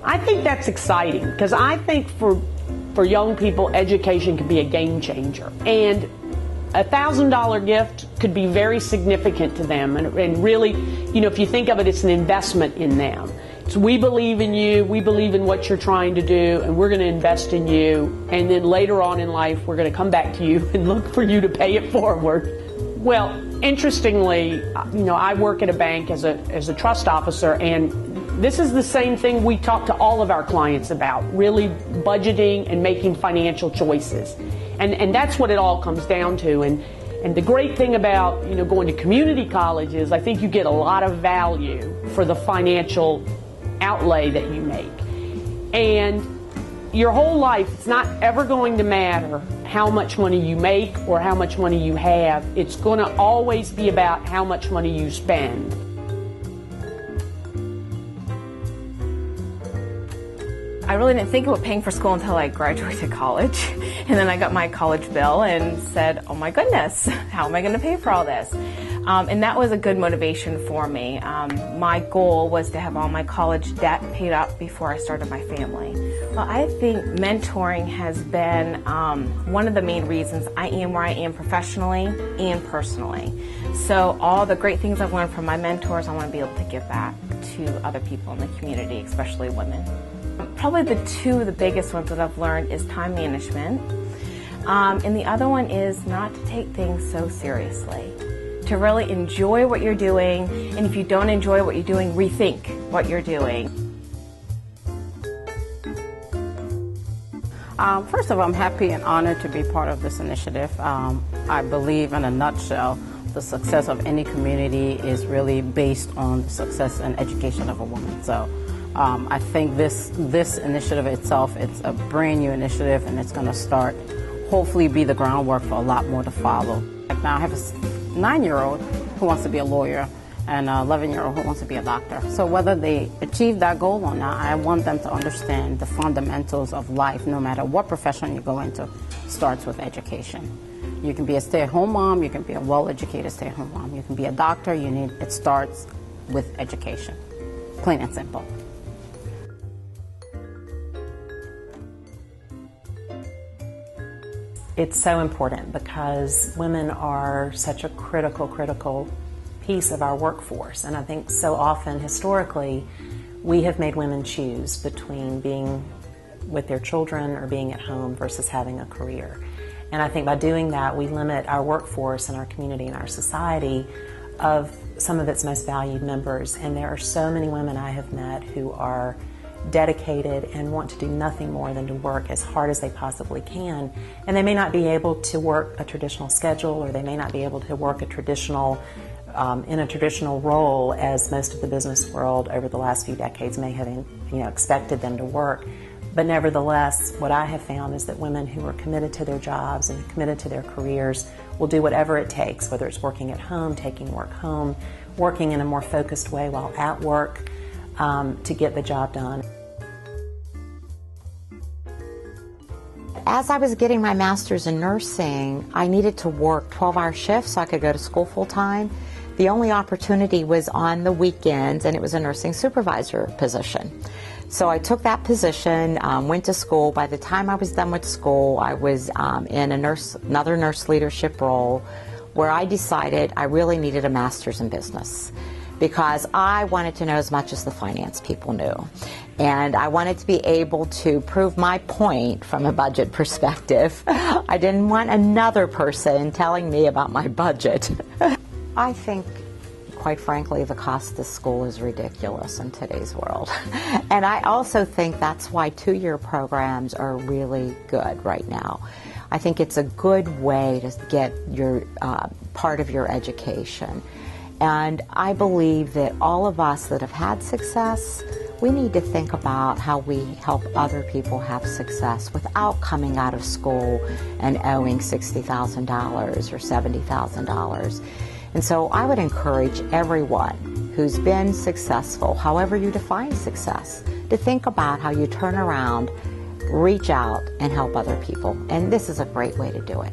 I think that's exciting because I think for young people, education can be a game changer. And a $1,000 gift could be very significant to them. And really, you know, if you think of it, it's an investment in them. So we believe in you, we believe in what you're trying to do, and we're going to invest in you. And then later on in life, we're going to come back to you and look for you to pay it forward. Well, interestingly, you know, I work at a bank as a trust officer, and this is the same thing we talk to all of our clients about, really budgeting and making financial choices. And that's what it all comes down to. And the great thing about, you know, going to community college is I think you get a lot of value for the financial outlay that you make. And your whole life, it's not ever going to matter how much money you make or how much money you have. It's going to always be about how much money you spend. I really didn't think about paying for school until I graduated college. And then I got my college bill and said, oh my goodness, how am I going to pay for all this? And that was a good motivation for me. My goal was to have all my college debt paid up before I started my family. Well, I think mentoring has been one of the main reasons I am where I am professionally and personally. So all the great things I've learned from my mentors, I want to be able to give back to other people in the community, especially women. Probably the biggest ones that I've learned is time management. And the other one is not to take things so seriously. To really enjoy what you're doing, and if you don't enjoy what you're doing, rethink what you're doing. First of all, I'm happy and honored to be part of this initiative. I believe, in a nutshell, the success of any community is really based on the success and education of a woman. So I think this initiative itself, it's a brand new initiative, and it's going to start, hopefully be the groundwork for a lot more to follow. Now I have a 9-year-old who wants to be a lawyer and an 11-year-old who wants to be a doctor. So whether they achieve that goal or not, I want them to understand the fundamentals of life, no matter what profession you go into, starts with education. You can be a stay-at-home mom, you can be a well-educated stay-at-home mom, you can be a doctor, it starts with education. Plain and simple. It's so important because women are such a critical piece of our workforce. And I think so often, historically, we have made women choose between being with their children or being at home versus having a career. And I think by doing that, we limit our workforce and our community and our society of some of its most valued members. And there are so many women I have met who are dedicated and want to do nothing more than to work as hard as they possibly can. And they may not be able to work a traditional schedule, or they may not be able to work a traditional in a traditional role as most of the business world over the last few decades may have expected them to work. But nevertheless, what I have found is that women who are committed to their jobs and committed to their careers will do whatever it takes, whether it's working at home, taking work home, working in a more focused way while at work, to get the job done. As I was getting my master's in nursing, I needed to work 12-hour shifts so I could go to school full-time. The only opportunity was on the weekends, and it was a nursing supervisor position. So I took that position, went to school. By the time I was done with school, I was in another nurse leadership role where I decided I really needed a master's in business, because I wanted to know as much as the finance people knew. And I wanted to be able to prove my point from a budget perspective. I didn't want another person telling me about my budget. I think, quite frankly, the cost of school is ridiculous in today's world. And I also think that's why two-year programs are really good right now. I think it's a good way to get your part of your education. And I believe that all of us that have had success, we need to think about how we help other people have success without coming out of school and owing $60,000 or $70,000. And so I would encourage everyone who's been successful, however you define success, to think about how you turn around, reach out, and help other people. And this is a great way to do it.